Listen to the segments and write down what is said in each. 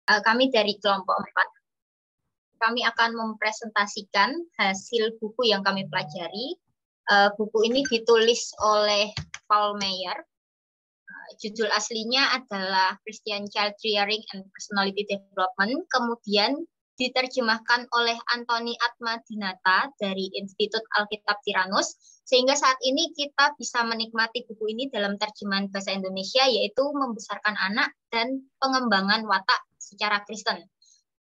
Kami dari kelompok 4, kami akan mempresentasikan hasil buku yang kami pelajari. Buku ini ditulis oleh Paul Meyer. Judul aslinya adalah Christian Child Rearing and Personality Development. Kemudian diterjemahkan oleh Antoni Atmadinata dari Institut Alkitab Tiranus, sehingga saat ini kita bisa menikmati buku ini dalam terjemahan bahasa Indonesia, yaitu Membesarkan Anak dan Pengembangan Watak secara Kristen.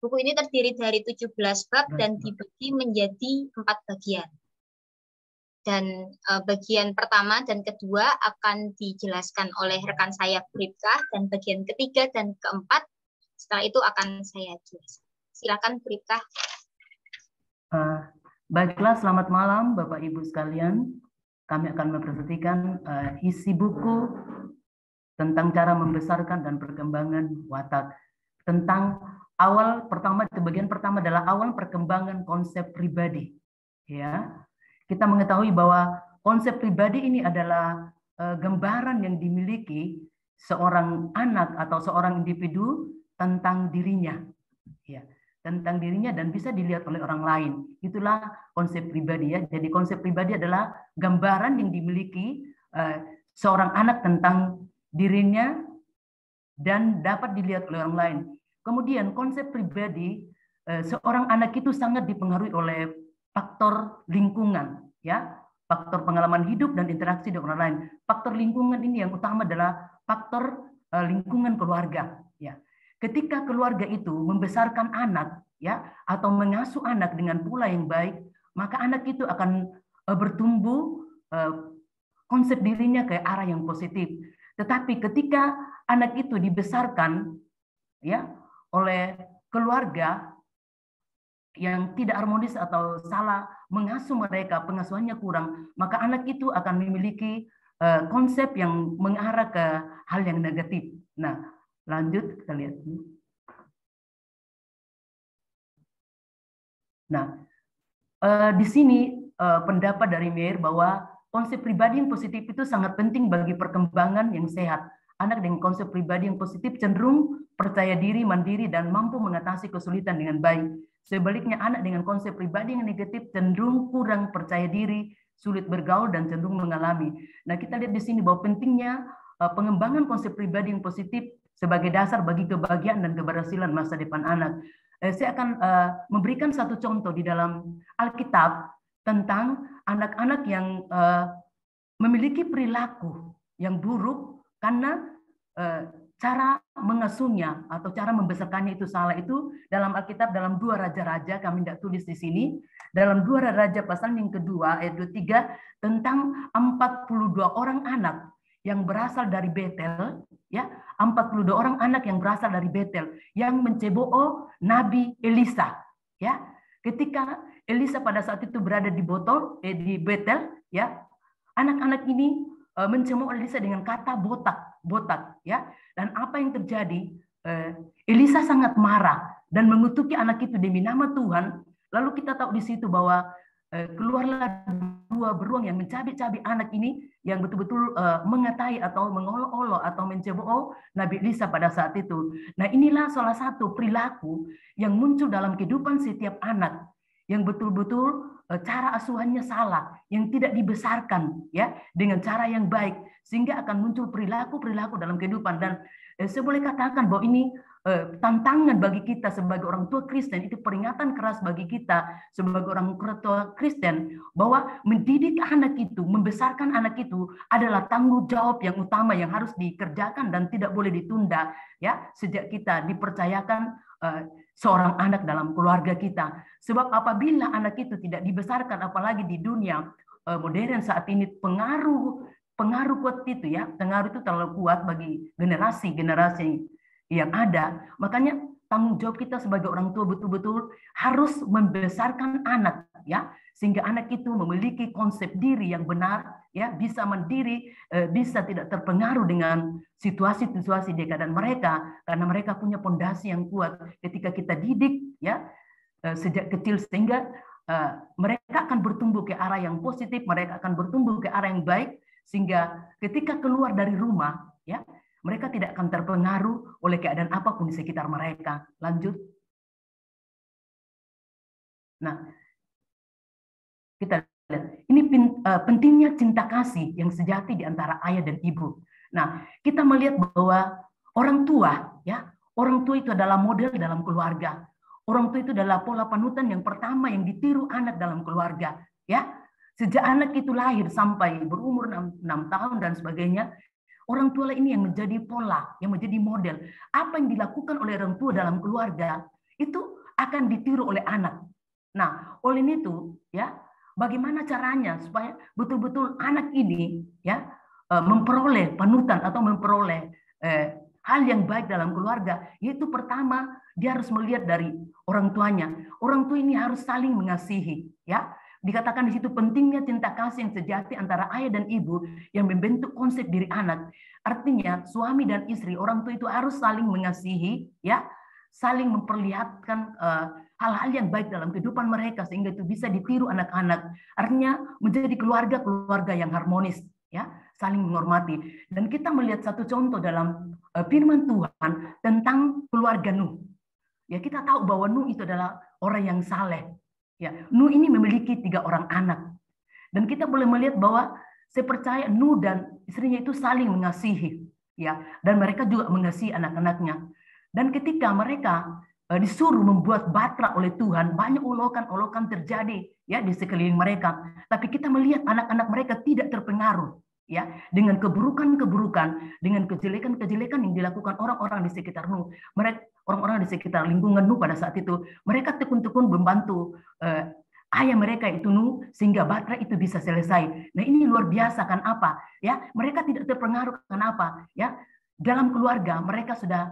Buku ini terdiri dari 17 bab dan dibagi menjadi 4 bagian. Dan bagian pertama dan kedua akan dijelaskan oleh rekan saya Bribka, dan bagian ketiga dan keempat setelah itu akan saya jelaskan. Silakan Bribka. Baiklah, selamat malam Bapak Ibu sekalian. Kami akan mempresentasikan isi buku tentang cara membesarkan dan perkembangan watak. Tentang bagian pertama adalah awal perkembangan konsep pribadi. Ya, kita mengetahui bahwa konsep pribadi ini adalah gambaran yang dimiliki seorang anak atau seorang individu tentang dirinya. Ya, tentang dirinya dan bisa dilihat oleh orang lain. Itulah konsep pribadi ya. Jadi konsep pribadi adalah gambaran yang dimiliki seorang anak tentang dirinya dan dapat dilihat oleh orang lain. Kemudian konsep pribadi seorang anak itu sangat dipengaruhi oleh faktor lingkungan ya, faktor pengalaman hidup dan interaksi dengan orang lain. Faktor lingkungan ini yang utama adalah faktor lingkungan keluarga ya. Ketika keluarga itu membesarkan anak ya atau mengasuh anak dengan pola yang baik, maka anak itu akan bertumbuh konsep dirinya ke arah yang positif. Tetapi ketika anak itu dibesarkan ya oleh keluarga yang tidak harmonis atau salah mengasuh mereka, pengasuhannya kurang, maka anak itu akan memiliki konsep yang mengarah ke hal yang negatif. Nah, lanjut kita lihat. Nah, di sini pendapat dari Meyer bahwa konsep pribadi yang positif itu sangat penting bagi perkembangan yang sehat. Anak dengan konsep pribadi yang positif cenderung percaya diri, mandiri, dan mampu mengatasi kesulitan dengan baik. Sebaliknya, anak dengan konsep pribadi yang negatif cenderung kurang percaya diri, sulit bergaul, dan cenderung mengalami. Nah, kita lihat di sini bahwa pentingnya pengembangan konsep pribadi yang positif sebagai dasar bagi kebahagiaan dan keberhasilan masa depan anak. Saya akan memberikan satu contoh di dalam Alkitab tentang anak-anak yang memiliki perilaku yang buruk karena cara mengasuhnya atau cara membesarkannya itu salah. Itu dalam Alkitab dalam 2 Raja-Raja, kami tidak tulis di sini. Dalam 2 Raja pasal yang kedua ayat 23 tentang 42 orang anak yang berasal dari Betel, ya, 42 orang anak yang berasal dari Betel yang menceboh Nabi Elisa, ya. Ketika Elisa pada saat itu berada di Betel, ya, anak-anak ini mencemooh Elisa dengan kata botak, ya. Dan apa yang terjadi? Elisa sangat marah dan mengutuki anak itu demi nama Tuhan. Lalu kita tahu di situ bahwa keluarlah 2 beruang yang mencabik-cabik anak ini yang betul-betul mengatai atau mengolok-olok atau menceboh Nabi Elisa pada saat itu. Nah, inilah salah satu perilaku yang muncul dalam kehidupan setiap anak yang betul-betul cara asuhannya salah, yang tidak dibesarkan ya dengan cara yang baik, sehingga akan muncul perilaku-perilaku dalam kehidupan. Dan saya boleh katakan bahwa ini tantangan bagi kita sebagai orang tua Kristen, itu peringatan keras bagi kita sebagai orang tua Kristen bahwa mendidik anak itu, membesarkan anak itu adalah tanggung jawab yang utama yang harus dikerjakan dan tidak boleh ditunda ya sejak kita dipercayakan seorang anak dalam keluarga kita. Sebab apabila anak itu tidak dibesarkan, apalagi di dunia modern saat ini, pengaruh kuat itu ya, pengaruh itu terlalu kuat bagi generasi yang ada. Makanya tanggung jawab kita sebagai orang tua betul-betul harus membesarkan anak ya, sehingga anak itu memiliki konsep diri yang benar ya, bisa mandiri, bisa tidak terpengaruh dengan situasi-situasi di keadaan mereka, karena mereka punya pondasi yang kuat ketika kita didik ya sejak kecil, sehingga mereka akan bertumbuh ke arah yang positif, mereka akan bertumbuh ke arah yang baik, sehingga ketika keluar dari rumah ya Mereka tidak akan terpengaruh oleh keadaan apapun di sekitar mereka. Lanjut. Nah, kita lihat. Ini pentingnya cinta kasih yang sejati di antara ayah dan ibu. Nah, kita melihat bahwa orang tua, ya, orang tua itu adalah model dalam keluarga. Orang tua itu adalah pola panutan yang pertama yang ditiru anak dalam keluarga, ya. Sejak anak itu lahir sampai berumur 6 tahun dan sebagainya, orang tua ini yang menjadi pola, yang menjadi model. Apa yang dilakukan oleh orang tua dalam keluarga itu akan ditiru oleh anak. Nah, oleh itu, ya, bagaimana caranya supaya betul-betul anak ini, ya, memperoleh panutan atau memperoleh hal yang baik dalam keluarga? Yaitu pertama, dia harus melihat dari orang tuanya. Orang tua ini harus saling mengasihi, ya. Dikatakan di situ pentingnya cinta kasih yang sejati antara ayah dan ibu yang membentuk konsep diri anak. Artinya suami dan istri, orang tua itu harus saling mengasihi, ya, saling memperlihatkan hal-hal yang baik dalam kehidupan mereka sehingga itu bisa ditiru anak-anak. Artinya menjadi keluarga yang harmonis, ya, saling menghormati. Dan kita melihat satu contoh dalam firman Tuhan tentang keluarga Nuh. Ya, kita tahu bahwa Nuh itu adalah orang yang saleh. Ya, Nuh ini memiliki 3 orang anak. Dan kita boleh melihat bahwa saya percaya Nuh dan istrinya itu saling mengasihi, ya, dan mereka juga mengasihi anak-anaknya. Dan ketika mereka disuruh membuat batra oleh Tuhan, banyak olokan-olokan terjadi, ya, di sekeliling mereka. Tapi kita melihat anak-anak mereka tidak terpengaruh, ya, dengan keburukan-keburukan, dengan kejelekan-kejelekan yang dilakukan orang-orang di sekitar Nuh. Mereka orang-orang di sekitar lingkungan Nuh pada saat itu, mereka tekun-tekun membantu ayah mereka itu Nuh sehingga batra itu bisa selesai. Nah, ini luar biasa kan apa? Ya, mereka tidak terpengaruh kenapa? Ya, dalam keluarga mereka sudah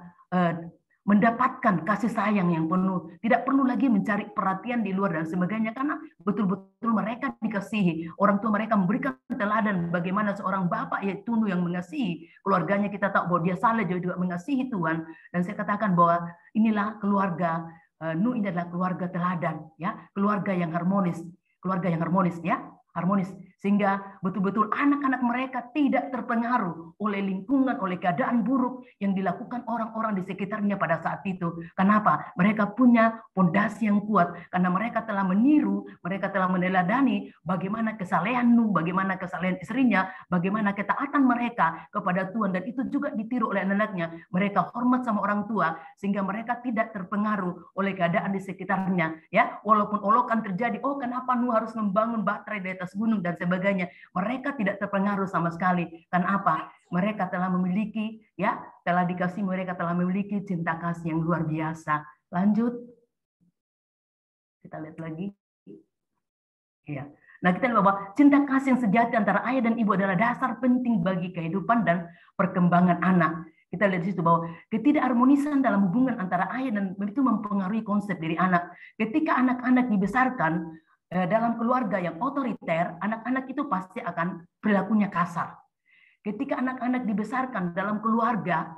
mendapatkan kasih sayang yang penuh, tidak perlu lagi mencari perhatian di luar dan sebagainya karena betul-betul mereka dikasihi. Orang tua mereka memberikan teladan bagaimana seorang bapak yaitu Nuh yang mengasihi keluarganya. Kita tahu bahwa dia saleh, dia juga mengasihi Tuhan. Dan saya katakan bahwa inilah keluarga Nuh, ini adalah keluarga teladan, ya, keluarga yang harmonis, ya, harmonis, sehingga betul-betul anak-anak mereka tidak terpengaruh oleh lingkungan, oleh keadaan buruk yang dilakukan orang-orang di sekitarnya pada saat itu. Kenapa? Mereka punya fondasi yang kuat karena mereka telah meniru, mereka telah meneladani bagaimana kesalehan Nuh, bagaimana kesalehan istrinya, bagaimana ketaatan mereka kepada Tuhan, dan itu juga ditiru oleh anak-anaknya. Mereka hormat sama orang tua sehingga mereka tidak terpengaruh oleh keadaan di sekitarnya, ya. Walaupun olokan terjadi, oh kenapa Nuh harus membangun baterai di atas gunung dan sebagainya, mereka tidak terpengaruh sama sekali. Kan apa? Mereka telah memiliki, ya, telah dikasih, mereka telah memiliki cinta kasih yang luar biasa. Lanjut. Kita lihat lagi. Ya. Nah, kita lihat bahwa cinta kasih yang sejati antara ayah dan ibu adalah dasar penting bagi kehidupan dan perkembangan anak. Kita lihat di situ bahwa ketidakharmonisan dalam hubungan antara ayah dan ibu itu mempengaruhi konsep diri anak. Ketika anak-anak dibesarkan dalam keluarga yang otoriter, anak-anak itu pasti akan perilakunya kasar. Ketika anak-anak dibesarkan dalam keluarga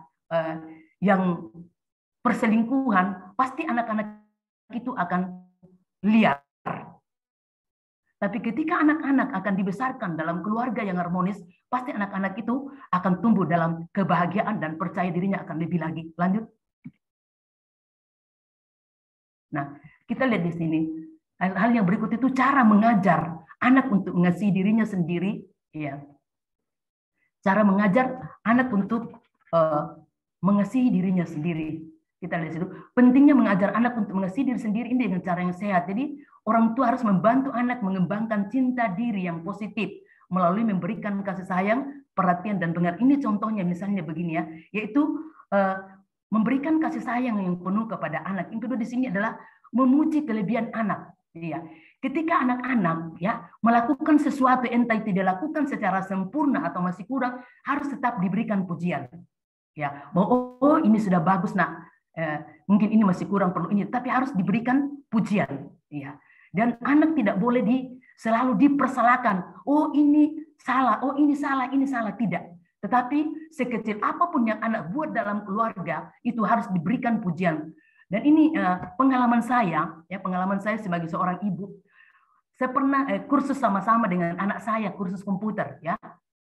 yang perselingkuhan, pasti anak-anak itu akan liar. Tapi ketika anak-anak akan dibesarkan dalam keluarga yang harmonis, pasti anak-anak itu akan tumbuh dalam kebahagiaan dan percaya dirinya akan lebih lagi. Lanjut. Nah, kita lihat di sini. Hal yang berikut itu cara mengajar anak untuk mengasihi dirinya sendiri, ya. Cara mengajar anak untuk mengasihi dirinya sendiri. Kita lihat situ. Pentingnya mengajar anak untuk mengasihi diri sendiri ini dengan cara yang sehat. Jadi orang tua harus membantu anak mengembangkan cinta diri yang positif melalui memberikan kasih sayang, perhatian dan pengertian. Ini contohnya misalnya begini, ya, yaitu memberikan kasih sayang yang penuh kepada anak. Yang kedua di sini adalah memuji kelebihan anak. Ya, ketika anak-anak, ya, melakukan sesuatu entah itu dilakukan secara sempurna atau masih kurang, harus tetap diberikan pujian. Ya, oh ini sudah bagus nak, mungkin ini masih kurang, perlu ini, tapi harus diberikan pujian. Ya, dan anak tidak boleh selalu dipersalahkan. Oh ini salah, oh ini salah, tidak. Tetapi sekecil apapun yang anak buat dalam keluarga itu harus diberikan pujian. Dan ini pengalaman saya, ya, pengalaman saya sebagai seorang ibu. Saya pernah kursus sama-sama dengan anak saya, kursus komputer, ya.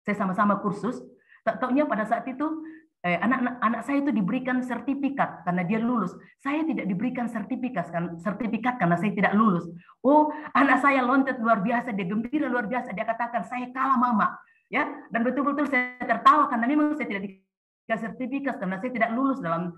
Saya sama-sama kursus. Tak taunya pada saat itu anak saya itu diberikan sertifikat karena dia lulus. Saya tidak diberikan sertifikat karena saya tidak lulus. Oh, anak saya loncat luar biasa, dia gembira luar biasa, dia katakan saya kalah mama, ya. Dan betul-betul saya tertawa karena memang saya tidak dikasih sertifikat karena saya tidak lulus dalam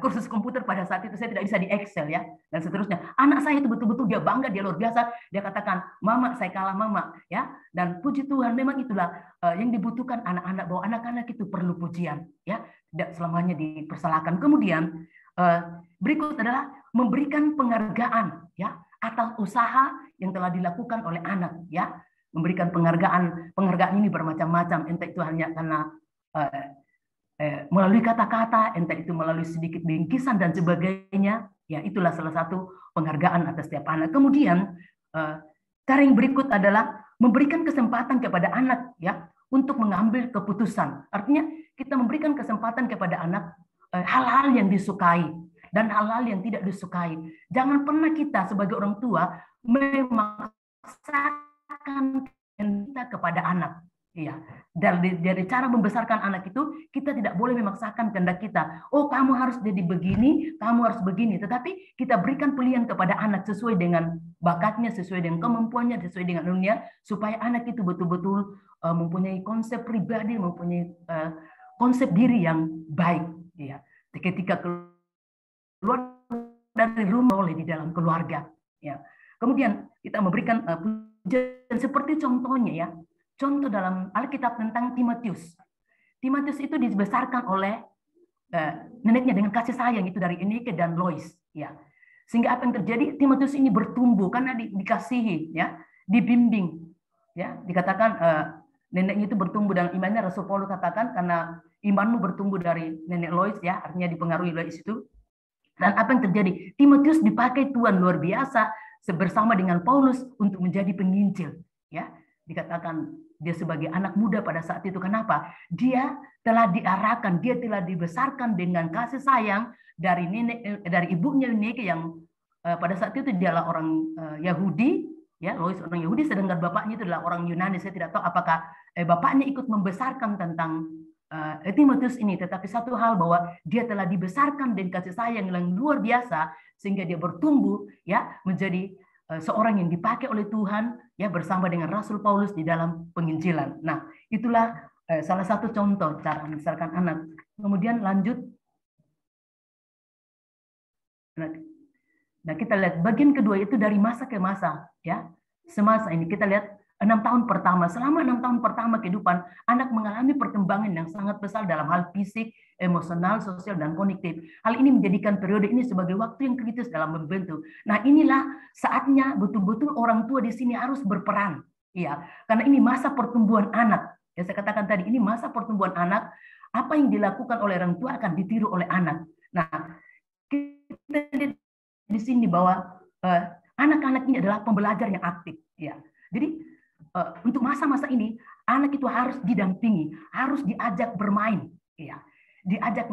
kursus komputer pada saat itu, saya tidak bisa di Excel, ya, dan seterusnya. Anak saya itu betul-betul dia bangga, dia luar biasa, dia katakan mama saya kalah mama, ya. Dan puji Tuhan, memang itulah yang dibutuhkan anak-anak, bahwa anak-anak itu perlu pujian, ya, tidak selamanya dipersalahkan. Kemudian berikut adalah memberikan penghargaan, ya, atas usaha yang telah dilakukan oleh anak, ya. Memberikan penghargaan ini bermacam-macam, entah itu hanya karena melalui kata-kata, entah itu melalui sedikit bingkisan dan sebagainya, ya, itulah salah satu penghargaan atas setiap anak. Kemudian cara yang berikut adalah memberikan kesempatan kepada anak, ya, untuk mengambil keputusan. Artinya kita memberikan kesempatan kepada anak hal-hal yang disukai dan hal-hal yang tidak disukai. Jangan pernah kita sebagai orang tua memaksakan kita kepada anak. Iya, dari cara membesarkan anak itu kita tidak boleh memaksakan kehendak kita. Oh, kamu harus jadi begini, kamu harus begini. Tetapi kita berikan pilihan kepada anak sesuai dengan bakatnya, sesuai dengan kemampuannya, sesuai dengan dunia, supaya anak itu betul-betul mempunyai konsep pribadi, mempunyai konsep diri yang baik. Iya, ketika keluar dari rumah oleh di dalam keluarga. Ya, kemudian kita memberikan pujian seperti contohnya, ya. Contoh dalam Alkitab tentang Timotius. Timotius itu dibesarkan oleh neneknya dengan kasih sayang itu dari Eunike dan Lois, ya. Sehingga apa yang terjadi? Timotius ini bertumbuh karena dikasihi, ya, dibimbing, ya. Dikatakan neneknya itu bertumbuh dalam imannya. Rasul Paulus katakan karena imanmu bertumbuh dari nenek Lois, ya, artinya dipengaruhi Lois itu. Dan apa yang terjadi? Timotius dipakai Tuhan luar biasa bersama dengan Paulus untuk menjadi penginjil, ya. Dikatakan dia sebagai anak muda pada saat itu. Kenapa? Dia telah diarahkan, dia telah dibesarkan dengan kasih sayang dari ibunya Eunike yang pada saat itu dia adalah orang Yahudi, ya, Lois orang Yahudi, sedangkan bapaknya itu adalah orang Yunani. Saya tidak tahu apakah bapaknya ikut membesarkan tentang Timotius ini, tetapi satu hal bahwa dia telah dibesarkan dengan kasih sayang yang luar biasa sehingga dia bertumbuh, ya, menjadi seorang yang dipakai oleh Tuhan, ya, bersama dengan Rasul Paulus di dalam penginjilan. Nah, itulah salah satu contoh cara membesarkan anak. Kemudian lanjut. Nah, kita lihat bagian kedua itu dari masa ke masa, ya. Semasa ini kita lihat 6 tahun pertama. Selama 6 tahun pertama kehidupan, anak mengalami perkembangan yang sangat besar dalam hal fisik, emosional, sosial, dan kognitif. Hal ini menjadikan periode ini sebagai waktu yang kritis dalam membentuk. Nah, inilah saatnya betul-betul orang tua di sini harus berperan, ya, karena ini masa pertumbuhan anak. Ya, saya katakan tadi, ini masa pertumbuhan anak. Apa yang dilakukan oleh orang tua akan ditiru oleh anak. Nah, kita lihat di sini bahwa anak-anak ini adalah pembelajar yang aktif, ya. Jadi untuk masa-masa ini anak itu harus didampingi, harus diajak bermain, ya. Diajak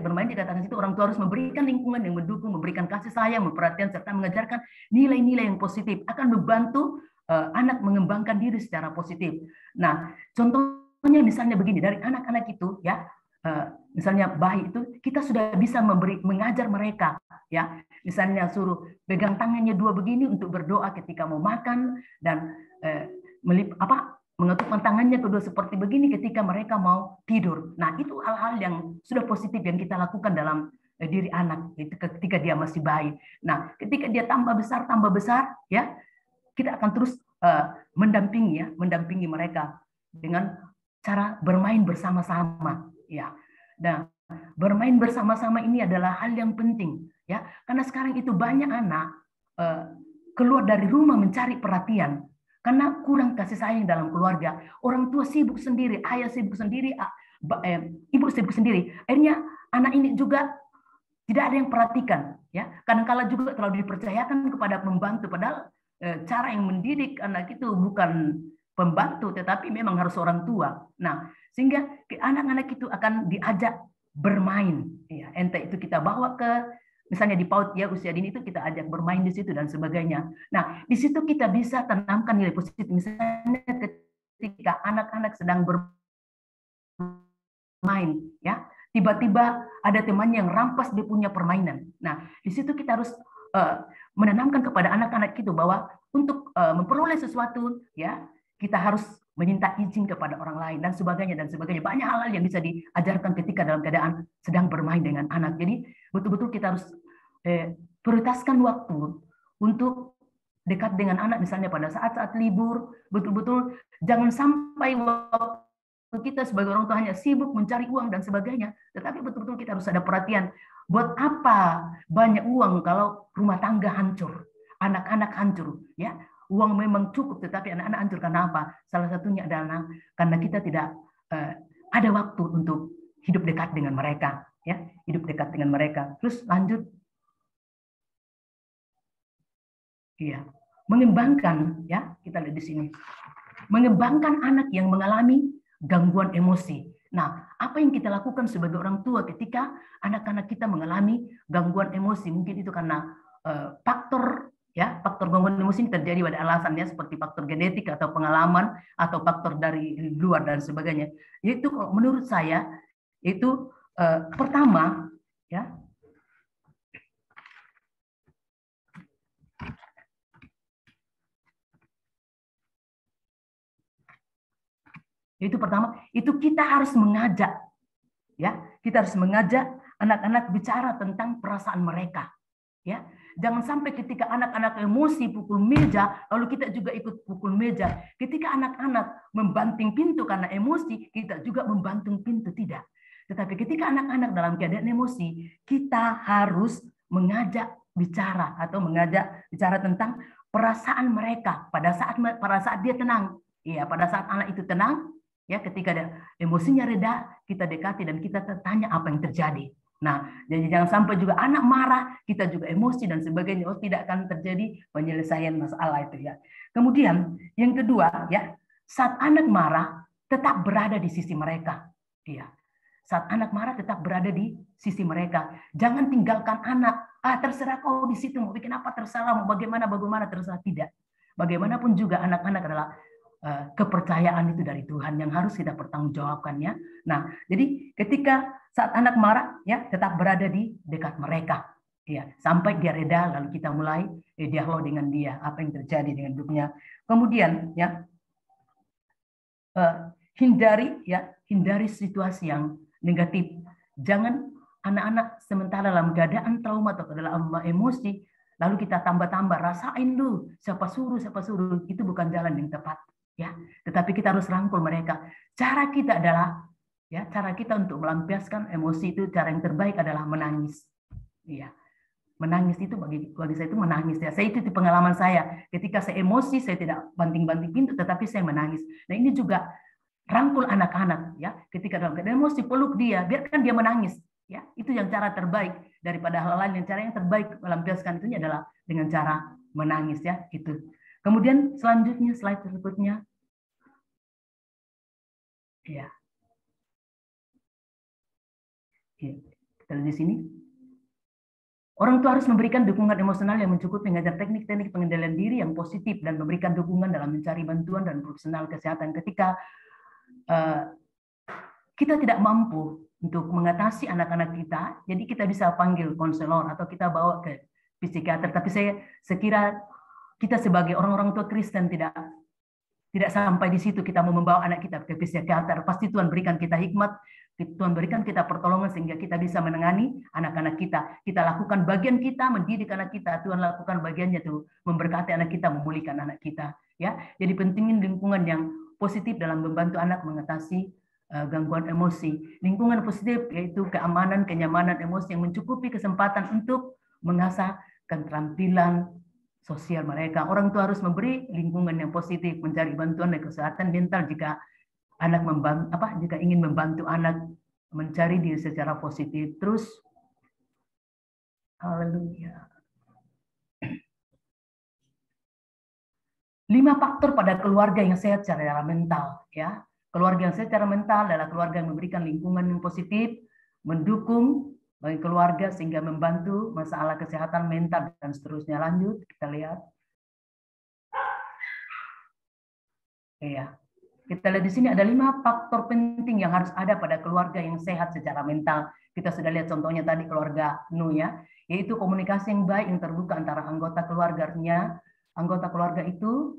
bermain, dikatakan situ orang tua harus memberikan lingkungan yang mendukung, memberikan kasih sayang, perhatian, serta mengajarkan nilai-nilai yang positif, akan membantu anak mengembangkan diri secara positif. Nah, contohnya misalnya begini, dari anak-anak itu, ya, misalnya bayi itu kita sudah bisa mengajar mereka, ya. Misalnya suruh pegang tangannya dua begini untuk berdoa ketika mau makan, dan mengetukkan tangannya kedua seperti begini ketika mereka mau tidur. Nah, itu hal-hal yang sudah positif yang kita lakukan dalam diri anak ketika dia masih bayi. Nah, ketika dia tambah besar, ya, kita akan terus mendampingi mereka dengan cara bermain bersama-sama, ya. Nah, bermain bersama-sama ini adalah hal yang penting, ya, karena sekarang itu banyak anak keluar dari rumah mencari perhatian karena kurang kasih sayang dalam keluarga. Orang tua sibuk sendiri, ayah sibuk sendiri, ibu sibuk sendiri. Akhirnya anak ini juga tidak ada yang perhatikan, ya. Kadang-kala juga terlalu dipercayakan kepada pembantu, padahal cara yang mendidik anak itu bukan pembantu, tetapi memang harus orang tua. Nah, sehingga anak-anak itu akan diajak bermain, ya. Entah itu kita bawa ke misalnya di PAUD, ya, usia dini itu kita ajak bermain di situ dan sebagainya. Nah, di situ kita bisa tanamkan nilai positif. Misalnya ketika anak-anak sedang bermain, ya, tiba-tiba ada temannya yang rampas dia punya permainan. Nah, di situ kita harus menanamkan kepada anak-anak itu bahwa untuk memperoleh sesuatu, ya kita harus meminta izin kepada orang lain dan sebagainya dan sebagainya. Banyak hal-hal yang bisa diajarkan ketika dalam keadaan sedang bermain dengan anak. Jadi betul-betul kita harus prioritaskan waktu untuk dekat dengan anak, misalnya pada saat-saat libur. Betul-betul jangan sampai waktu kita sebagai orang tua hanya sibuk mencari uang dan sebagainya, tetapi betul-betul kita harus ada perhatian. Buat apa banyak uang kalau rumah tangga hancur, anak-anak hancur, ya? Uang memang cukup, tetapi anak-anak hancur karena apa? Salah satunya adalah karena kita tidak ada waktu untuk hidup dekat dengan mereka, ya, hidup dekat dengan mereka. Terus lanjut, iya, mengembangkan, ya, kita lihat di sini, mengembangkan anak yang mengalami gangguan emosi. Nah, apa yang kita lakukan sebagai orang tua ketika anak-anak kita mengalami gangguan emosi? Mungkin itu karena faktor, ya, faktor gangguan emosi ini terjadi pada alasannya seperti faktor genetik atau pengalaman atau faktor dari luar dan sebagainya. Yaitu menurut saya itu pertama, ya, itu pertama, itu kita harus mengajak, ya, kita harus mengajak anak-anak bicara tentang perasaan mereka, ya. Jangan sampai ketika anak-anak emosi pukul meja, lalu kita juga ikut pukul meja. Ketika anak-anak membanting pintu karena emosi, kita juga membanting pintu, tidak. Tetapi ketika anak-anak dalam keadaan emosi, kita harus mengajak bicara atau mengajak bicara tentang perasaan mereka pada saat dia tenang. Iya, pada saat anak itu tenang, ya, ketika emosinya reda, kita dekati dan kita tanya apa yang terjadi. Nah, jadi jangan sampai juga anak marah, kita juga emosi dan sebagainya. Oh, tidak akan terjadi penyelesaian masalah itu, ya. Kemudian yang kedua, ya, saat anak marah tetap berada di sisi mereka. Iya. Saat anak marah tetap berada di sisi mereka. Jangan tinggalkan anak. Terserah kau di situ mau bikin apa terserah, mau bagaimana terserah, tidak. Bagaimanapun juga anak-anak adalah kepercayaan itu dari Tuhan yang harus kita pertanggungjawabkannya. Nah, jadi ketika saat anak marah, ya, tetap berada di dekat mereka, ya, sampai dia reda, lalu kita mulai dialog dengan dia, apa yang terjadi dengan hidupnya. Kemudian, ya, hindari situasi yang negatif. Jangan anak-anak sementara dalam keadaan trauma atau dalam emosi, lalu kita tambah-tambah, rasain lu, siapa suruh, itu bukan jalan yang tepat. Ya, tetapi kita harus rangkul mereka. Cara kita adalah, ya, cara kita untuk melampiaskan emosi itu, cara yang terbaik adalah menangis. Ya, menangis itu bagi saya itu menangis, ya. Saya itu di pengalaman saya, ketika saya emosi saya tidak banting-banting pintu, tetapi saya menangis. Nah, ini juga rangkul anak-anak, ya. Ketika dalam keadaan emosi, peluk dia, biarkan dia menangis, ya. Itu yang cara terbaik daripada hal lain. Yang cara yang terbaik melampiaskan itu adalah dengan cara menangis, ya, itu. Kemudian selanjutnya, slide berikutnya. Ya. Kita lihat di sini. Orang tua harus memberikan dukungan emosional yang mencukupi, mengajar teknik-teknik pengendalian diri yang positif, dan memberikan dukungan dalam mencari bantuan dan profesional kesehatan ketika kita tidak mampu untuk mengatasi anak-anak kita. Jadi kita bisa panggil konselor atau kita bawa ke psikiater. Tapi saya sekira kita sebagai orang-orang tua Kristen tidak sampai di situ kita mau membawa anak kita ke psikiater. Pasti Tuhan berikan kita hikmat, Tuhan berikan kita pertolongan sehingga kita bisa menangani anak-anak kita. Kita lakukan bagian kita, mendidik anak kita. Tuhan lakukan bagiannya tuh, memberkati anak kita, memulihkan anak kita. Ya, jadi pentingin lingkungan yang positif dalam membantu anak mengatasi gangguan emosi. Lingkungan positif yaitu keamanan, kenyamanan emosi yang mencukupi kesempatan untuk mengasah keterampilan sosial mereka. Orang tua harus memberi lingkungan yang positif, mencari bantuan dan kesehatan mental jika anak jika ingin membantu anak mencari diri secara positif. Terus, haleluya. 5 faktor pada keluarga yang sehat secara mental, ya. Keluarga yang sehat secara mental adalah keluarga yang memberikan lingkungan yang positif, mendukung bagi keluarga sehingga membantu masalah kesehatan mental dan seterusnya. Lanjut, kita lihat. Ya. Kita lihat di sini ada 5 faktor penting yang harus ada pada keluarga yang sehat secara mental. Kita sudah lihat contohnya tadi keluarga Nuh ya, yaitu komunikasi yang baik yang terbuka antara anggota keluarganya. Anggota keluarga itu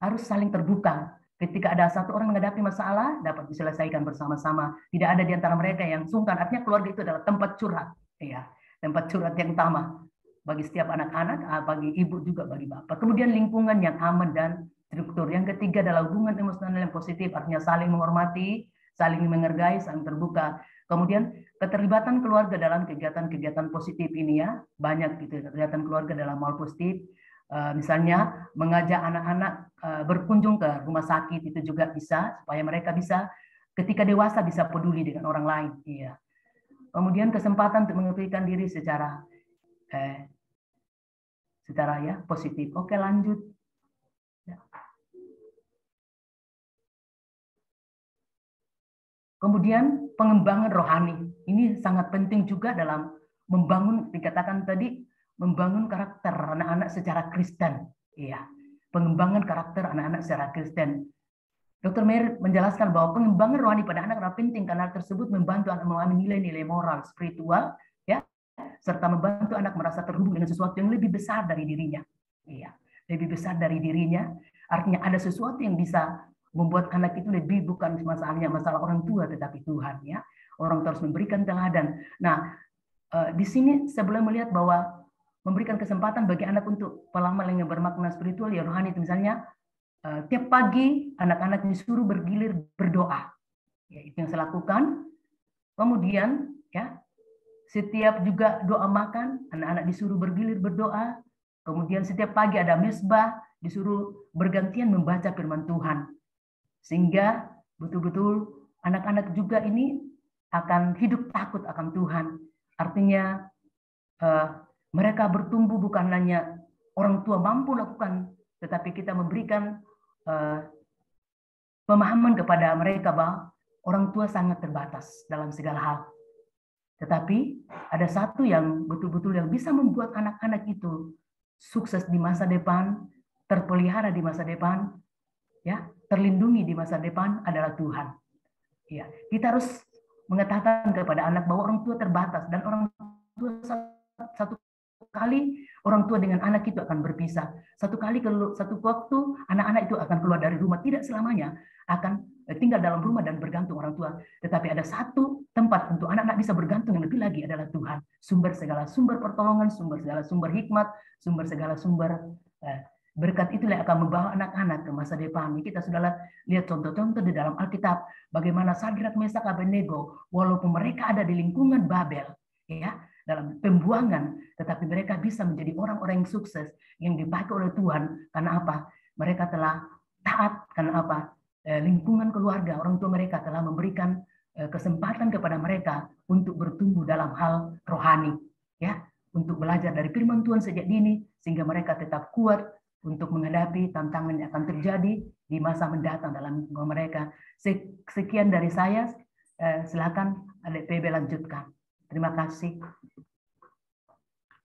harus saling terbuka. Ketika ada satu orang menghadapi masalah, dapat diselesaikan bersama-sama. Tidak ada di antara mereka yang sungkan. Artinya keluarga itu adalah tempat curhat, ya, tempat curhat yang utama bagi setiap anak-anak, bagi ibu juga bagi bapak. Kemudian lingkungan yang aman dan struktur. Yang ketiga adalah hubungan emosional yang positif, artinya saling menghormati, saling menghargai, saling terbuka. Kemudian keterlibatan keluarga dalam kegiatan-kegiatan positif ini ya, banyak gitu kegiatan keluarga dalam hal positif. Misalnya mengajak anak-anak berkunjung ke rumah sakit itu juga bisa, supaya mereka bisa ketika dewasa bisa peduli dengan orang lain. Iya. Kemudian kesempatan untuk mengeluarkan diri secara ya positif. Oke, lanjut. Ya. Kemudian pengembangan rohani. Ini sangat penting juga dalam membangun, dikatakan tadi, membangun karakter anak-anak secara Kristen. Iya. Pengembangan karakter anak-anak secara Kristen. Dr. Meyer menjelaskan bahwa pengembangan rohani pada anak adalah penting karena tersebut membantu anak memahami nilai-nilai moral, spiritual, ya, serta membantu anak merasa terhubung dengan sesuatu yang lebih besar dari dirinya. Iya, lebih besar dari dirinya. Artinya ada sesuatu yang bisa membuat anak itu lebih bukan masalahnya masalah orang tua, tetapi Tuhan. Ya, orang terus memberikan teladan. Nah, di sini saya boleh melihat bahwa memberikan kesempatan bagi anak untuk pengalaman yang bermakna spiritual, ya rohani itu misalnya. Tiap pagi anak-anak disuruh bergilir berdoa, ya, itu yang saya lakukan. Kemudian ya setiap juga doa makan, anak-anak disuruh bergilir berdoa. Kemudian setiap pagi ada mesbah, disuruh bergantian membaca firman Tuhan, sehingga betul-betul anak-anak juga ini akan hidup takut akan Tuhan. Artinya mereka bertumbuh bukan hanya orang tua mampu lakukan, tetapi kita memberikan pemahaman kepada mereka bahwa orang tua sangat terbatas dalam segala hal. Tetapi ada satu yang betul-betul yang bisa membuat anak-anak itu sukses di masa depan, terpelihara di masa depan, ya, terlindungi di masa depan adalah Tuhan. Ya, kita harus mengatakan kepada anak bahwa orang tua terbatas dan orang tua satu kali orang tua dengan anak itu akan berpisah. Satu waktu anak-anak itu akan keluar dari rumah, tidak selamanya akan tinggal dalam rumah dan bergantung orang tua. Tetapi ada satu tempat untuk anak-anak bisa bergantung yang lebih lagi adalah Tuhan. Sumber segala sumber pertolongan, sumber segala sumber hikmat, sumber segala sumber berkat itulah yang akan membawa anak-anak ke masa depan. Kita sudah lihat contoh-contoh di dalam Alkitab bagaimana Sadrak, Mesak, Abednego walaupun mereka ada di lingkungan Babel, ya, dalam pembuangan, tetapi mereka bisa menjadi orang-orang yang sukses yang dipakai oleh Tuhan. Karena apa? Mereka telah taat. Karena apa? Lingkungan keluarga, orang tua mereka telah memberikan kesempatan kepada mereka untuk bertumbuh dalam hal rohani, ya, untuk belajar dari firman Tuhan sejak dini sehingga mereka tetap kuat untuk menghadapi tantangan yang akan terjadi di masa mendatang dalam lingkungan mereka. Sekian dari saya. Silakan Adik PB lanjutkan. Terima kasih.